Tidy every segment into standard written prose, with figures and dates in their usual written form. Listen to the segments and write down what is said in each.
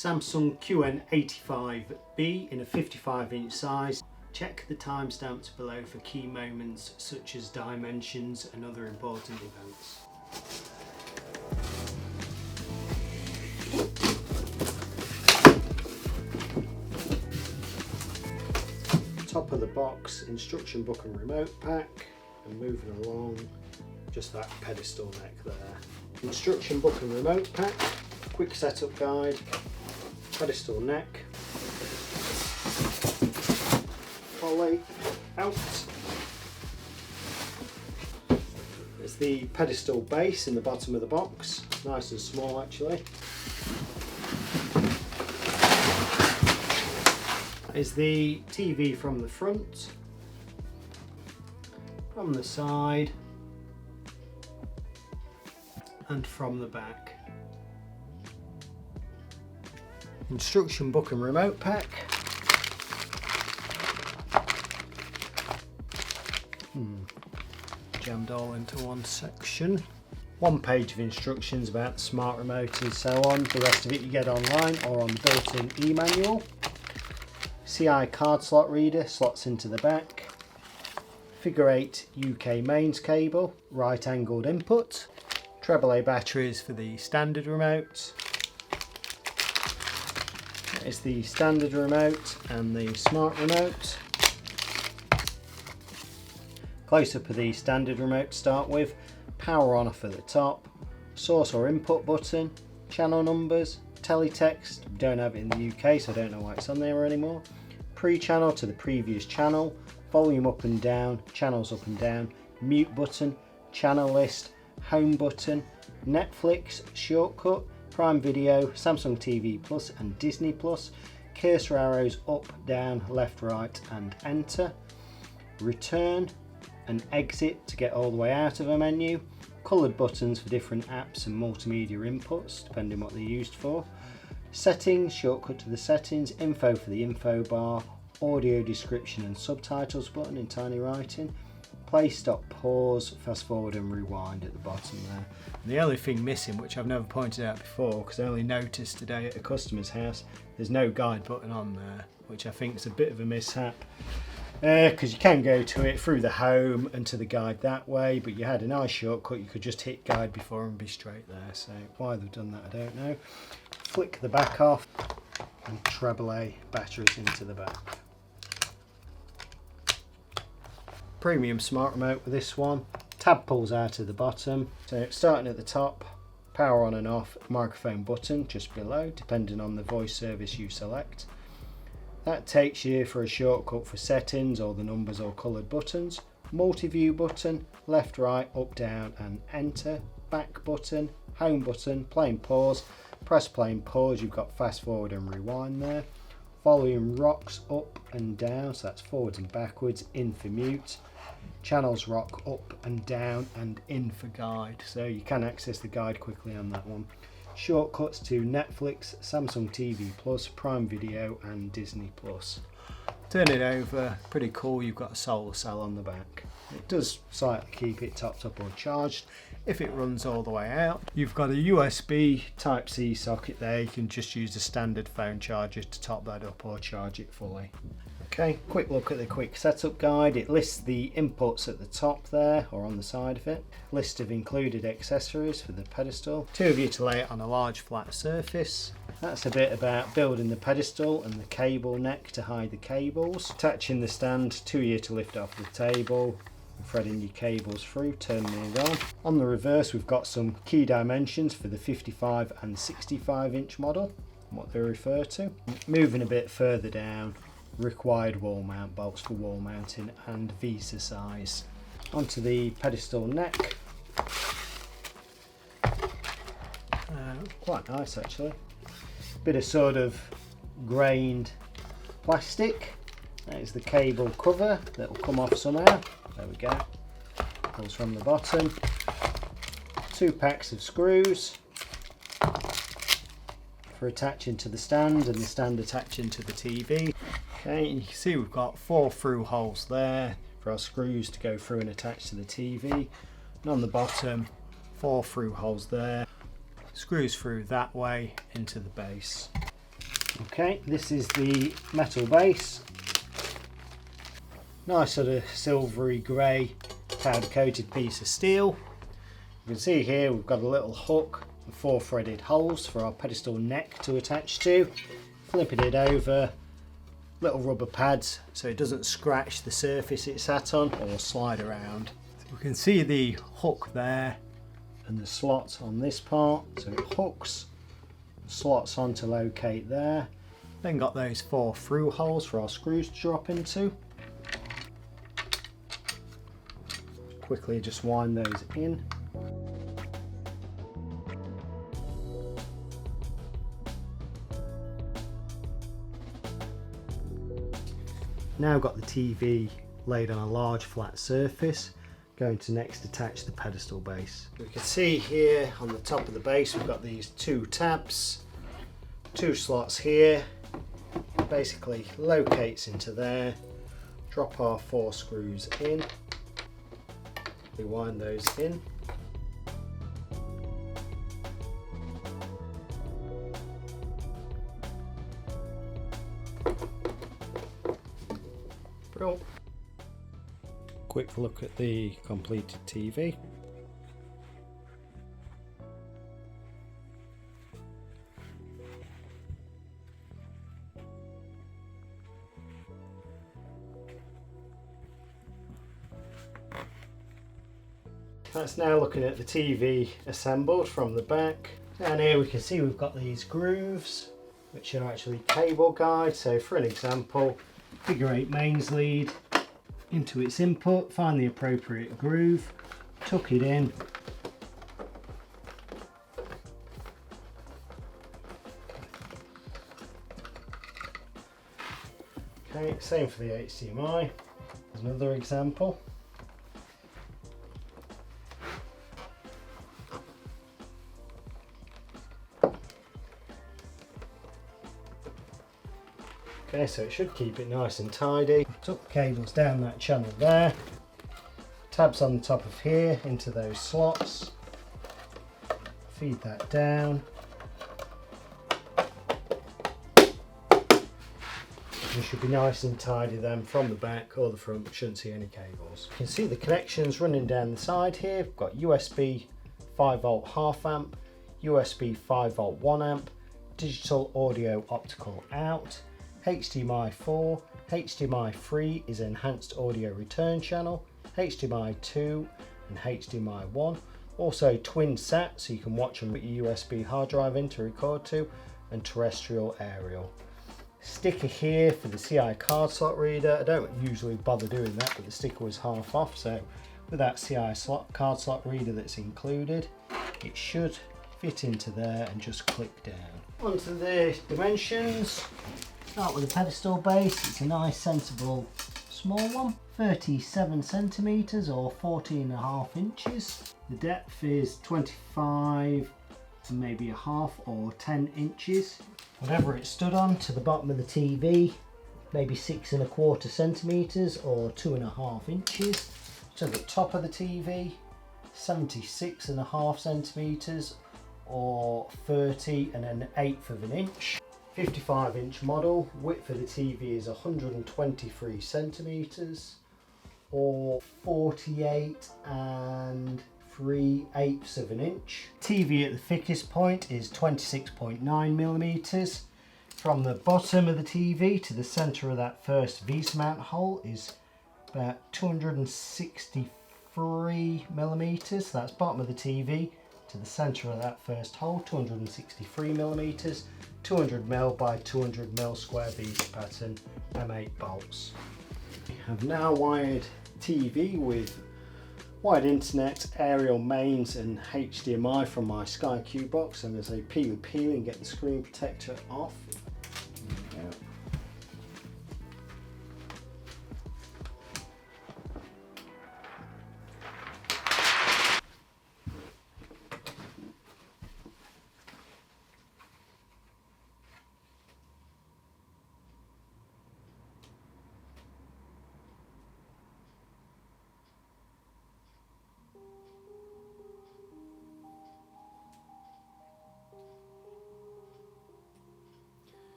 Samsung QN85B in a 55-inch size. Check the timestamps below for key moments such as dimensions and other important events. Top of the box, instruction book and remote pack, and moving along, just that pedestal neck there. Instruction book and remote pack, quick setup guide, pedestal neck, poly out. There's the pedestal base in the bottom of the box, nice and small actually. Is the TV from the front, from the side and from the back. Instruction book and remote pack. Jammed all into one section. One page of instructions about the smart remote and so on. The rest of it you get online or on the built-in e-manual. CI card slot reader slots into the back. Figure 8 UK mains cable, right angled input. AAA batteries for the standard remote. That is the standard remote and the smart remote. Close up of the standard remote to start with. Power on off at the top. Source or input button. Channel numbers. Teletext. We don't have it in the UK so I don't know why it's on there anymore. Pre-channel to the previous channel, volume up and down, channels up and down, mute button, channel list, home button, Netflix, shortcut, Prime Video, Samsung TV Plus and Disney Plus, cursor arrows up, down, left, right and enter, return and exit to get all the way out of a menu, coloured buttons for different apps and multimedia inputs depending what they're used for. Settings, shortcut to the settings, info for the info bar, audio description and subtitles button in tiny writing, play, stop, pause, fast forward and rewind at the bottom there. And the only thing missing, which I've never pointed out before because I only noticed today at a customer's house, there's no guide button on there, which I think is a bit of a mishap. Because you can go to it through the home and to the guide that way, but you had a nice shortcut, you could just hit guide before and be straight there, so why they've done that I don't know. Flick the back off and AAA batteries into the back. Premium smart remote with this one. Tab pulls out of the bottom, so starting at the top, power on and off, microphone button just below depending on the voice service you select. That takes you for a shortcut for settings or the numbers or coloured buttons. Multiview button, left, right, up, down and enter. Back button, home button, play and pause. Press play and pause, you've got fast forward and rewind there. Volume rocks up and down, so that's forwards and backwards. In for mute. Channels rock up and down and in for guide, so you can access the guide quickly on that one. Shortcuts to Netflix, Samsung TV Plus, Prime Video and Disney Plus. Turn it over, pretty cool, you've got a solar cell on the back. It does slightly keep it topped up or charged if it runs all the way out. You've got a USB Type-C socket there, you can just use a standard phone charger to top that up or charge it fully. Okay, quick look at the quick setup guide. It lists the inputs at the top there or on the side of it. List of included accessories for the pedestal. Two of you to lay it on a large flat surface. That's a bit about building the pedestal and the cable neck to hide the cables. Attaching the stand, two of you to lift off the table. Threading your cables through, turning it on. On the reverse we've got some key dimensions for the 55 and 65 inch model, what they refer to. Moving a bit further down, required wall mount bolts for wall mounting and visa size. Onto the pedestal neck. Quite nice actually. Bit of sort of grained plastic. That is the cable cover that will come off somehow. There we go. Pulls from the bottom. Two packs of screws for attaching to the stand and the stand attaching to the TV. Okay, and you can see we've got 4 through holes there for our screws to go through and attach to the TV. And on the bottom, 4 through holes there. Screws through that way into the base. Okay, this is the metal base. Nice sort of silvery grey powder coated piece of steel. You can see here we've got a little hook and 4 threaded holes for our pedestal neck to attach to. Flipping it over, little rubber pads so it doesn't scratch the surface it's sat on or slide around. So we can see the hook there and the slots on this part, so it hooks, slots on to locate there. Then got those 4 through holes for our screws to drop into. Quickly just wind those in. Now got the TV laid on a large flat surface. Going to next attach the pedestal base. We can see here on the top of the base we've got these 2 tabs, 2 slots here. Basically locates into there. Drop our 4 screws in. We wind those in. Brilliant. Quick look at the completed TV. That's now looking at the TV assembled from the back. Down here we can see we've got these grooves which are actually cable guides. So for an example, figure 8 mains lead into its input, find the appropriate groove, tuck it in, okay, same for the HDMI. There's another example. Okay, so it should keep it nice and tidy. Tuck the cables down that channel there. Tabs on the top of here into those slots. Feed that down. You should be nice and tidy then from the back or the front. Shouldn't see any cables. You can see the connections running down the side here. We've got USB 5V half amp, USB 5V 1 amp, digital audio optical out, HDMI 4, HDMI 3 is enhanced audio return channel, HDMI 2 and HDMI 1. Also twin sat, so you can watch them with your USB hard drive in to record to, and terrestrial aerial. Sticker here for the CI card slot reader. I don't usually bother doing that, but the sticker was half off, so with that CI card slot reader that's included, it should fit into there and just click down. Onto the dimensions. Start with the pedestal base. It's a nice sensible small one, 37 centimeters or 14.5 inches. The depth is 25 and maybe a half or 10 inches. Whatever it stood on to the bottom of the TV, maybe 6.25 centimeters or 2.5 inches. To the top of the TV, 76.5 centimeters or 30.1/8 of an inch. 55-inch model. Width of the TV is 123 centimeters or 48.3/8 of an inch. TV at the thickest point is 26.9 millimeters. From the bottom of the TV to the center of that first V-mount hole is about 263 millimeters. That's bottom of the TV to the center of that first hole, 263 millimeters. 200mm by 200mm square bead pattern M8 bolts. We have now wired TV with wired internet, aerial mains and HDMI from my Sky Q box, and as I peel and get the screen protector off. There we go.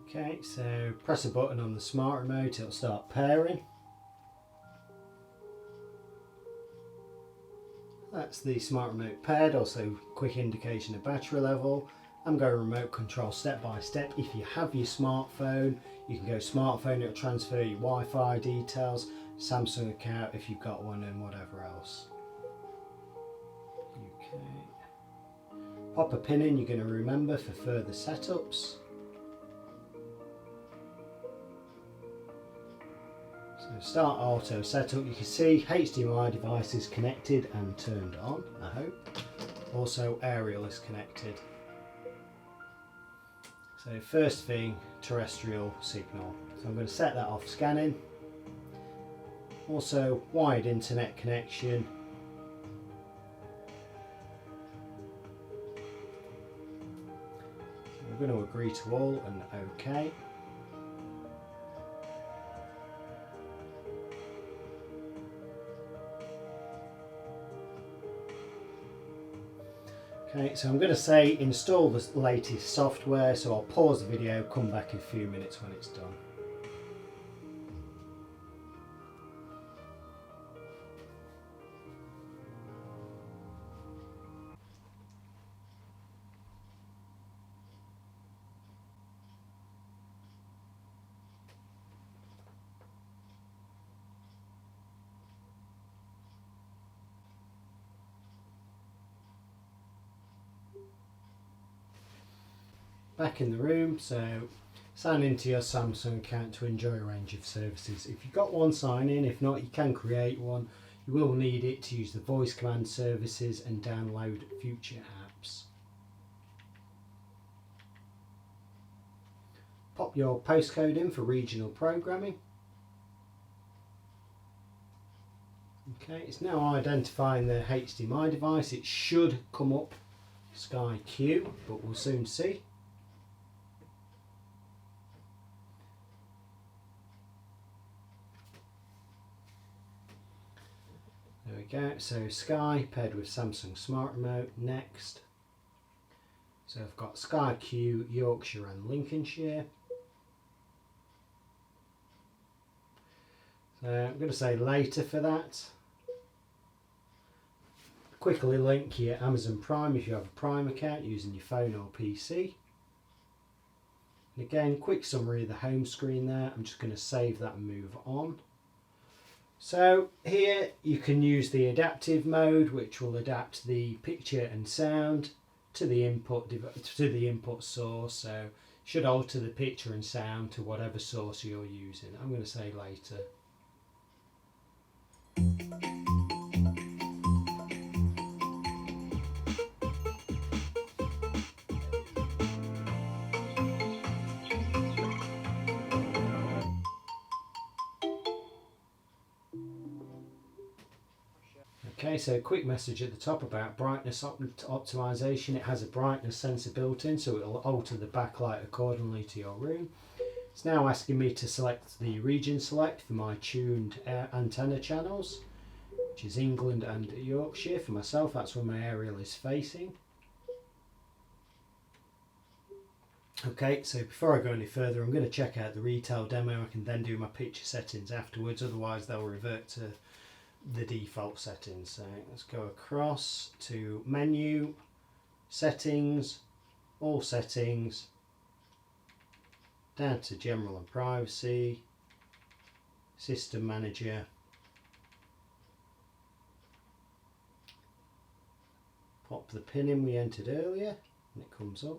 Okay, so press a button on the smart remote, it'll start pairing. That's the smart remote paired, also quick indication of battery level. I'm going remote control step by step. If you have your smartphone, you can go smartphone, it'll transfer your Wi-Fi details, Samsung account if you've got one, and whatever else. Okay. Pop a pin in, you're going to remember for further setups. So start auto setup, you can see HDMI device is connected and turned on, I hope. Also aerial is connected. So first thing, terrestrial signal. So I'm going to set that off scanning. Also wired internet connection. So we're going to agree to all and OK. Okay, so I'm going to say install the latest software, so I'll pause the video, come back in a few minutes when it's done. Back in the room, so sign into your Samsung account to enjoy a range of services. If you've got one, sign in. If not, you can create one. You will need it to use the voice command services and download future apps. Pop your postcode in for regional programming. Okay, it's now identifying the HDMI device. It should come up Sky Q, but we'll soon see. There we go, so Sky paired with Samsung Smart Remote, next. So I've got Sky Q, Yorkshire and Lincolnshire. So I'm going to say later for that. Quickly link your Amazon Prime if you have a Prime account using your phone or PC. And again, quick summary of the home screen there. I'm just going to save that and move on. So here you can use the adaptive mode, which will adapt the picture and sound to the input source. So should alter the picture and sound to whatever source you're using. I'm going to say later. Okay, so quick message at the top about brightness optimization. It has a brightness sensor built in, so it will alter the backlight accordingly to your room. It's now asking me to select the region select for my tuned antenna channels, which is England and Yorkshire. For myself, that's where my aerial is facing. Okay, so before I go any further, I'm going to check out the retail demo. I can then do my picture settings afterwards, otherwise they'll revert to the default settings. So let's go across to menu, settings, all settings, down to general and privacy, system manager, pop the pin in we entered earlier and it comes up.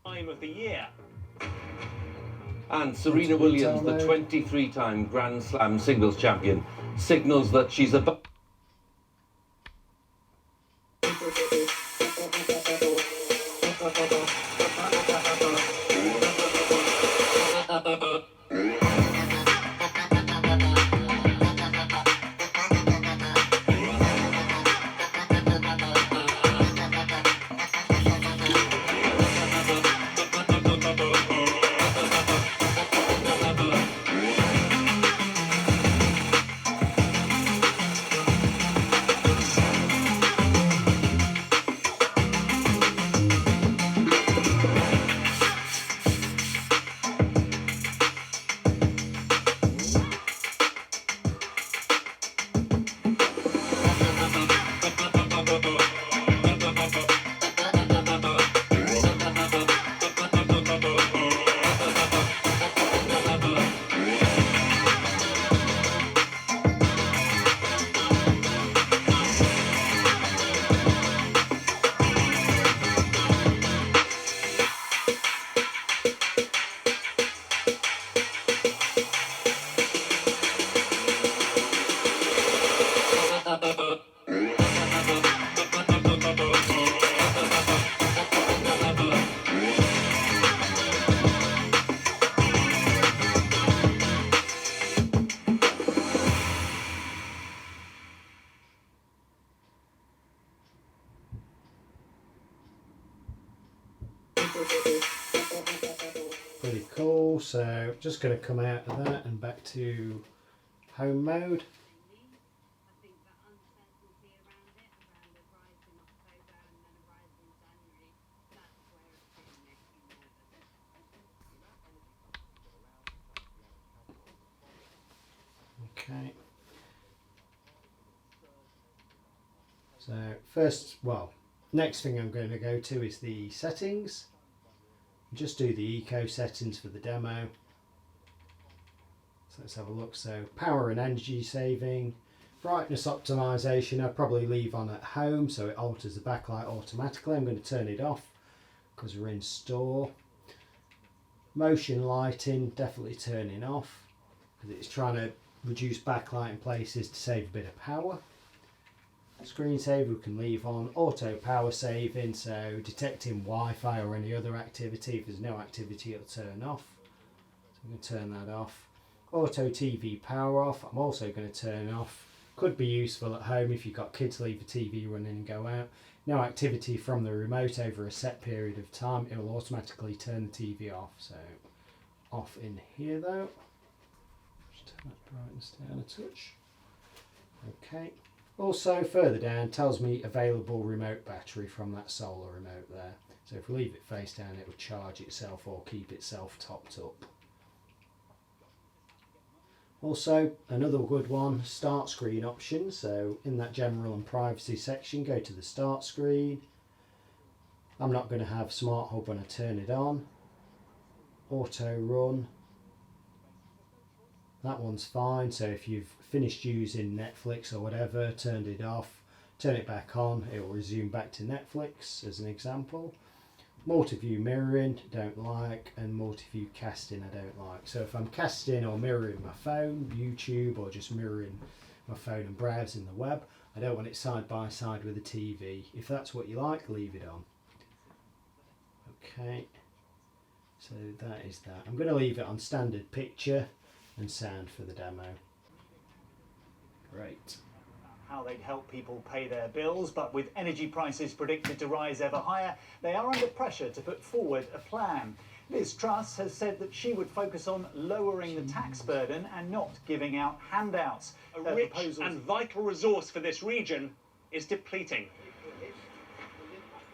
Time of the year. And Serena Williams, the 23-time Grand Slam singles champion, signals that she's about. Pretty cool. So just going to come out of that and back to home mode. Okay. So next thing I'm going to go to is the settings. Just do the eco settings for the demo. So let's have a look. So power and energy saving, brightness optimization I'd probably leave on at home so it alters the backlight automatically. I'm going to turn it off because we're in store. Motion lighting definitely turning off because it's trying to reduce backlight in places to save a bit of power. Screensaver we can leave on. Auto power saving, so detecting Wi-Fi or any other activity. If there's no activity it'll turn off. So I'm going to turn that off. Auto TV power off, I'm also going to turn off. Could be useful at home if you've got kids, leave the TV running and go out. No activity from the remote over a set period of time, it will automatically turn the TV off. So off in here though. Just turn that brightness down a touch. Okay. Also further down tells me available remote battery from that solar remote there. So if we leave it face down it will charge itself or keep itself topped up. Also another good one, start screen options. So in that general and privacy section go to the start screen. I'm not going to have Smart Hub when I turn it on. Auto run. That one's fine, so if you've finished using Netflix or whatever, turned it off, turn it back on, it will resume back to Netflix as an example. Multiview mirroring, don't like, and multiview casting I don't like. So if I'm casting or mirroring my phone, YouTube, or just mirroring my phone and browsing the web, I don't want it side by side with the TV. If that's what you like, leave it on. Okay, so that is that. I'm going to leave it on standard picture and sound for the demo. Great. How they'd help people pay their bills, but with energy prices predicted to rise ever higher, they are under pressure to put forward a plan. Liz Truss has said that she would focus on lowering the tax burden and not giving out handouts. A rich and vital resource for this region is depleting.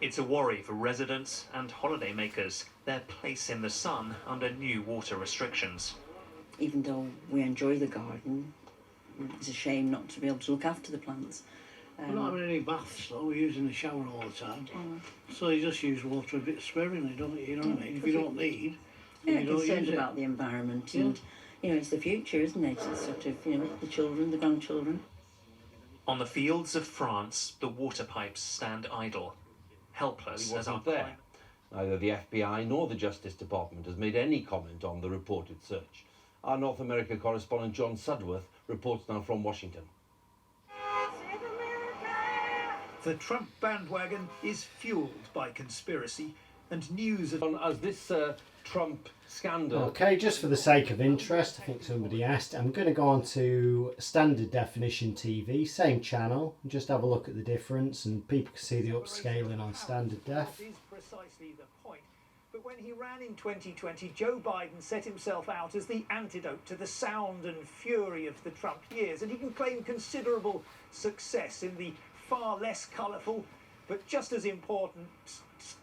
It's a worry for residents and holidaymakers, their place in the sun under new water restrictions. Even though we enjoy the garden, it's a shame not to be able to look after the plants. We're not having any baths though, we're using the shower all the time. So you just use water a bit sparingly, don't you? You know what I mean? If you don't need, yeah, you don't concerned use about the environment and, you know, it's the future, isn't it? It's sort of, you know, the children, the grandchildren. On the fields of France, the water pipes stand idle, helpless as our there. Neither the FBI nor the Justice Department has made any comment on the reported search. Our North America correspondent John Sudworth reports now from Washington. The Trump bandwagon is fueled by conspiracy and news of... As this Trump scandal... Okay, just for the sake of interest, I think somebody asked, I'm going to go on to standard definition TV, same channel, and just have a look at the difference, and people can see the upscaling on standard def. Is precisely the point. But when he ran in 2020, Joe Biden set himself out as the antidote to the sound and fury of the Trump years, and he can claim considerable success in the far less colourful, but just as important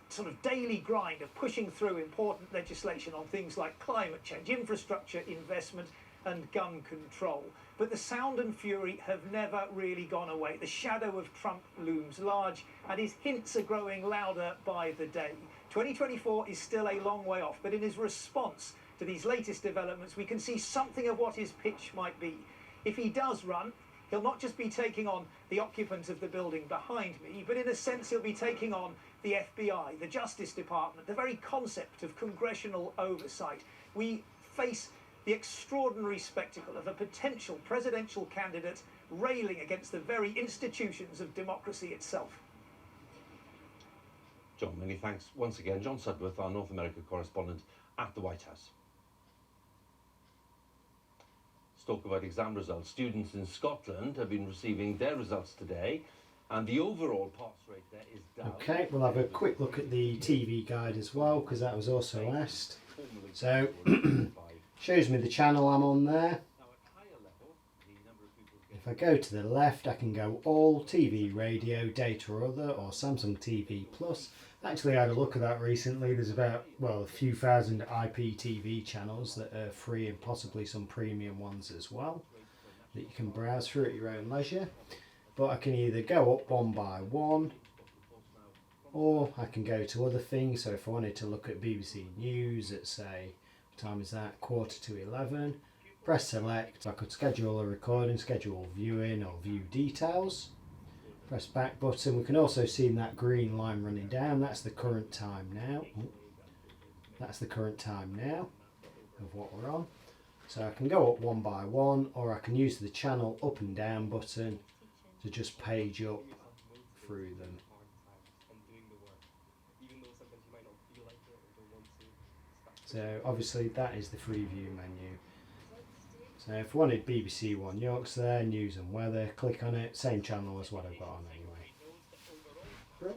sort of daily grind of pushing through important legislation on things like climate change, infrastructure investment and gun control. But the sound and fury have never really gone away. The shadow of Trump looms large and his hints are growing louder by the day. 2024 is still a long way off, but in his response to these latest developments, we can see something of what his pitch might be. If he does run, he'll not just be taking on the occupants of the building behind me, but in a sense he'll be taking on the FBI, the Justice Department, the very concept of congressional oversight. We face the extraordinary spectacle of a potential presidential candidate railing against the very institutions of democracy itself. John, many thanks once again. John Sudworth, our North America correspondent at the White House. Let's talk about exam results. Students in Scotland have been receiving their results today. And the overall pass rate there is down. Okay, we'll have a quick look at the TV guide as well, because that was also asked. So, shows me the channel I'm on there. If I go to the left, I can go all, TV, radio, data or other, or Samsung TV Plus. Actually, I had a look at that recently. There's about, well, a few thousand IPTV channels that are free and possibly some premium ones as well that you can browse through at your own leisure. But I can either go up one by one, or I can go to other things. So if I wanted to look at BBC News at, say, what time is that, 11:15, press select. I could schedule a recording, schedule viewing or view details. Press back button. We can also see that green line running down. That's the current time now. That's the current time now of what we're on. So I can go up one by one, or I can use the channel up and down button to just page up through them. So obviously that is the free view menu. So if I wanted BBC One Yorks there, news and weather, click on it, same channel as what I've got on anyway.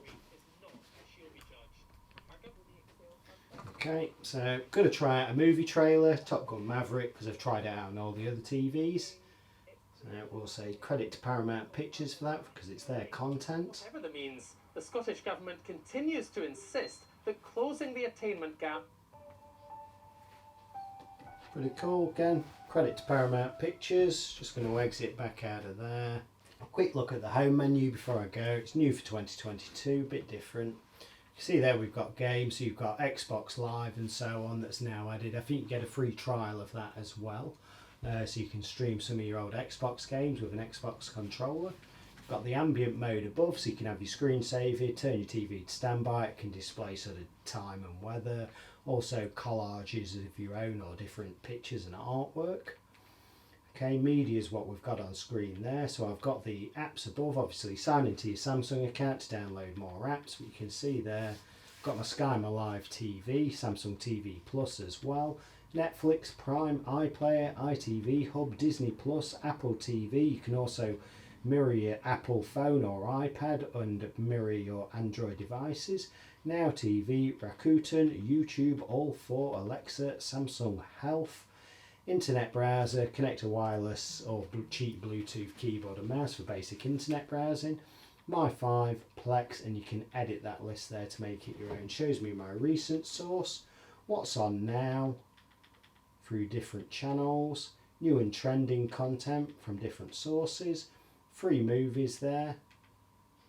Okay, so going to try out a movie trailer, Top Gun Maverick, because I've tried it out on all the other TVs. So we'll say credit to Paramount Pictures for that, because it's their content. Whatever the means, the Scottish Government continues to insist that closing the attainment gap. Pretty cool. Again, credit to Paramount Pictures. Just going to exit back out of there. A quick look at the home menu before I go. It's new for 2022, a bit different. You see there we've got games, so you've got Xbox Live and so on that's now added. I think you get a free trial of that as well. So you can stream some of your old Xbox games with an Xbox controller. You've got the ambient mode above, so you can have your screensaver, turn your TV to standby. It can display sort of time and weather. Also collages of your own or different pictures and artwork. Okay, media is what we've got on screen there. So I've got the apps above, obviously sign into your Samsung account to download more apps. But you can see there, I've got my Sky My Live TV, Samsung TV Plus as well. Netflix, Prime, iPlayer, ITV Hub, Disney Plus, Apple TV. You can also mirror your Apple phone or iPad and mirror your Android devices. Now TV, Rakuten, YouTube, all four, Alexa, Samsung Health, internet browser, connect a wireless or cheap Bluetooth keyboard and mouse for basic internet browsing, My5, Plex, and you can edit that list there to make it your own. Shows me my recent source, what's on now through different channels, new and trending content from different sources, free movies there,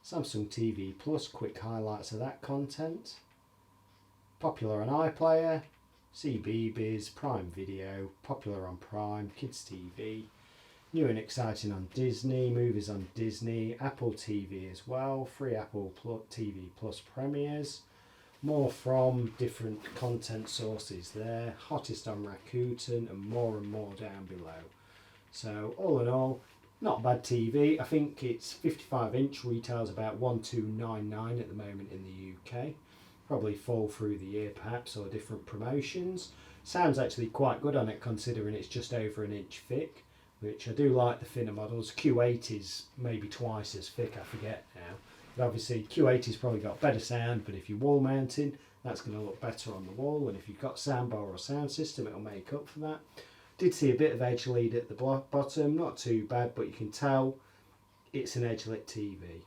Samsung TV Plus, quick highlights of that content, popular on iPlayer, CBeebies, Prime Video, popular on Prime, Kids TV, new and exciting on Disney, movies on Disney, Apple TV as well, free Apple TV Plus premieres, more from different content sources there, hottest on Rakuten, and more down below. So all in all, not bad TV. I think it's 55-inch, retails about 1299 at the moment in the UK. Probably fall through the year perhaps, or different promotions. Sounds actually quite good on it considering it's just over an inch thick, which I do like the thinner models. Q8 is maybe twice as thick, I forget now. But obviously Q80's probably got better sound, but if you're wall mounting, that's going to look better on the wall, and if you've got soundbar or sound system, it'll make up for that. Did see a bit of edge lead at the bottom, not too bad, but you can tell it's an edge lit TV.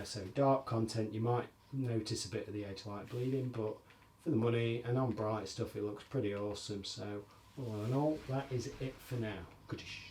So dark content, you might notice a bit of the edge light bleeding, but for the money and on bright stuff, it looks pretty awesome. So all in all, that is it for now. Goodish.